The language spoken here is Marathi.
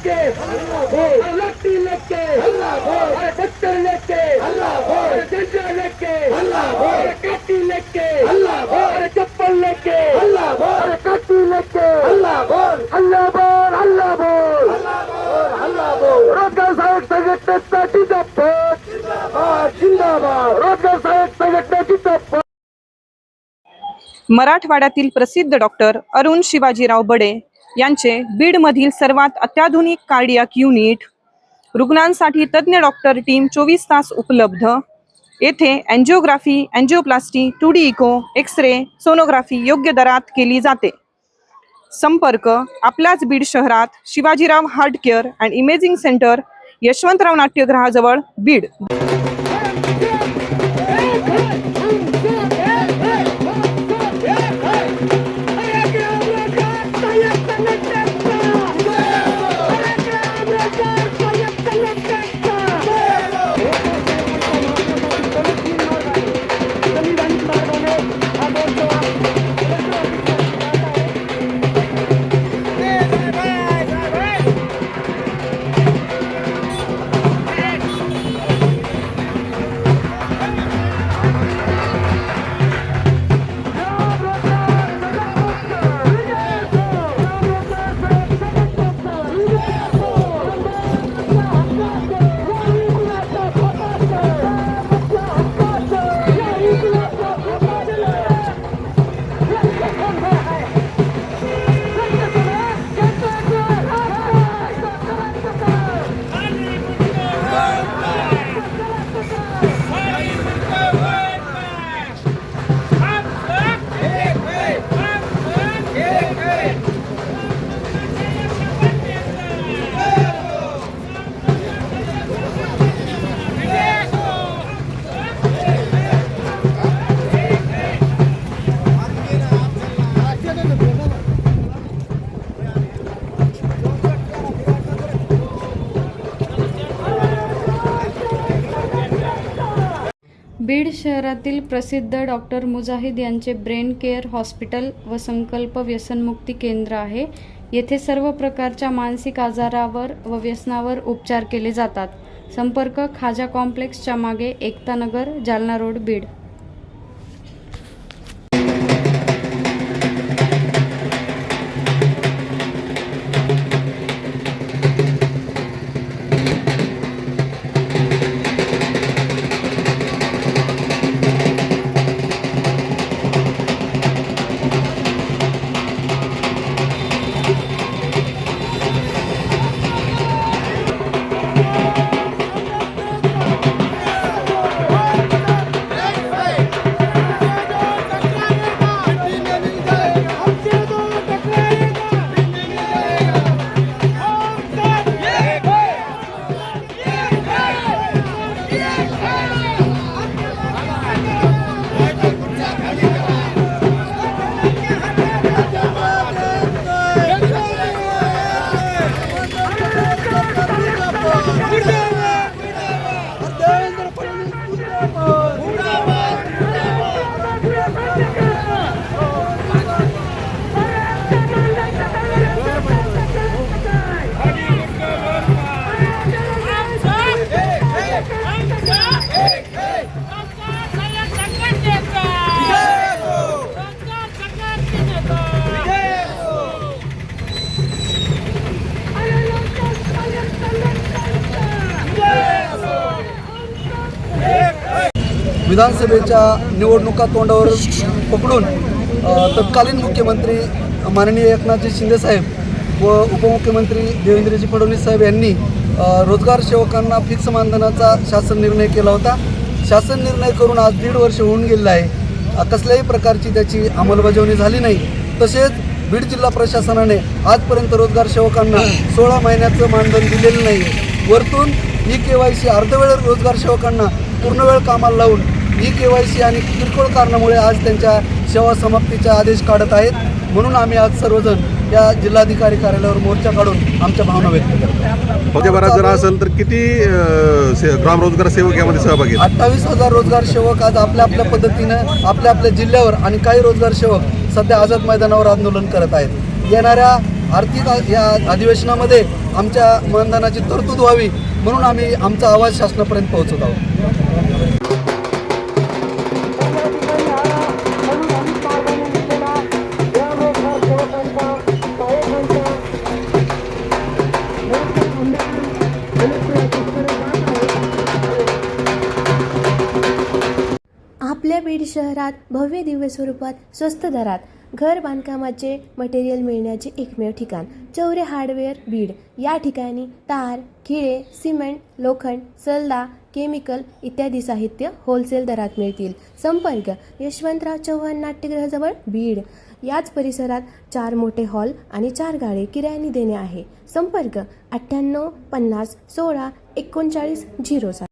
लेके लट्टी लेके पत्थर लेके डंडा लेके काटी लेके चप्पल लेके काटी लेके अल्लाह बोल अल्लाह बोल अल्लाह बोल अल्लाह बोल रोजगार सहाय्यक संघटनेचा जिंदाबाद जिंदाबाद रोजगार सहाय्यक संघटना जिंदाबाद। मराठवाड्यातील प्रसिद्ध डॉक्टर अरुण शिवाजीराव बडे यांचे बीडमधील सर्वात अत्याधुनिक कार्डियाक युनिट, रुग्णांसाठी तज्ज्ञ डॉक्टर टीम 24 तास उपलब्ध। येथे angiography, angioplasty, 2D echo, X-ray, sonography योग्य दरात केली जाते। संपर्क आपल्याच बीड शहरात Shivajirao heart care and imaging centre, Yashwantrao नाट्यगृहाजवळ बीड। बीड शहरातील प्रसिद्ध डॉक्टर मुजाहिद यांचे ब्रेन केअर हॉस्पिटल व संकल्प व्यसनमुक्ती केंद्र आहे। येथे सर्व प्रकारच्या मानसिक आजारावर व व्यसनावर उपचार केले जातात। संपर्क खाजा कॉम्प्लेक्सच्या मागे, एकता नगर, जालना रोड, बीड। विधानसभेच्या निवडणुका तोंडावर पकडून तत्कालीन मुख्यमंत्री माननीय एकनाथजी शिंदे साहेब व उपमुख्यमंत्री देवेंद्रजी फडणवीस साहेब यांनी रोजगार सेवकांना फिक्स मानधनाचा शासन निर्णय केला होता। शासन निर्णय करून आज 1.5 वर्ष होऊन गेले आहे। कसल्याही प्रकारची त्याची अंमलबजावणी झाली नाही। तसेच बीड जिल्हा प्रशासनाने आजपर्यंत रोजगार सेवकांना 16 महिन्याचं मानधन दिलेलं नाही। वरतून ई-KYC अर्धवेळ रोजगार सेवकांना पूर्णवेळ कामाला लावून ई-KYC आणि किरकोळ कारणामुळे आज त्यांच्या सेवा समाप्तीचे आदेश काढत आहेत। म्हणून आम्ही आज सर्वजण या जिल्हाधिकारी कार्यालयावर मोर्चा काढून आमच्या भावना व्यक्त करतो। राज्यभरात जर असेल तर किती ग्राम रोजगार सेवक यामध्ये सहभागी आहेत? 28,000 रोजगार सेवक आज आपल्या आपल्या पद्धतीनं आपल्या आपल्या जिल्ह्यावर आणि काही रोजगार सेवक सध्या आझाद मैदानावर आंदोलन करत आहेत। येणाऱ्या आर्थिक या अधिवेशनामध्ये आमच्या मानधनाची तरतूद व्हावी म्हणून आम्ही आमचा आवाज शासनापर्यंत पोहोचवत आहोत. आपल्या बीड शहरात भव्य दिव्य स्वरूपात स्वस्त दरात घर बांधकामाचे मटेरियल मिळण्याचे एकमेव ठिकाण चौरे हार्डवेअर बीड. या ठिकाणी तार, खिळे, सिमेंट, लोखंड, सल्ला, केमिकल इत्यादी साहित्य होलसेल दरात मिळतील. संपर्क यशवंतराव चव्हाण नाट्यगृहाजवळ बीड. याच परिसरात 4 मोठे हॉल आणि 4 गाळे किरायाने देणे आहे. संपर्क 98 50 16 39 07.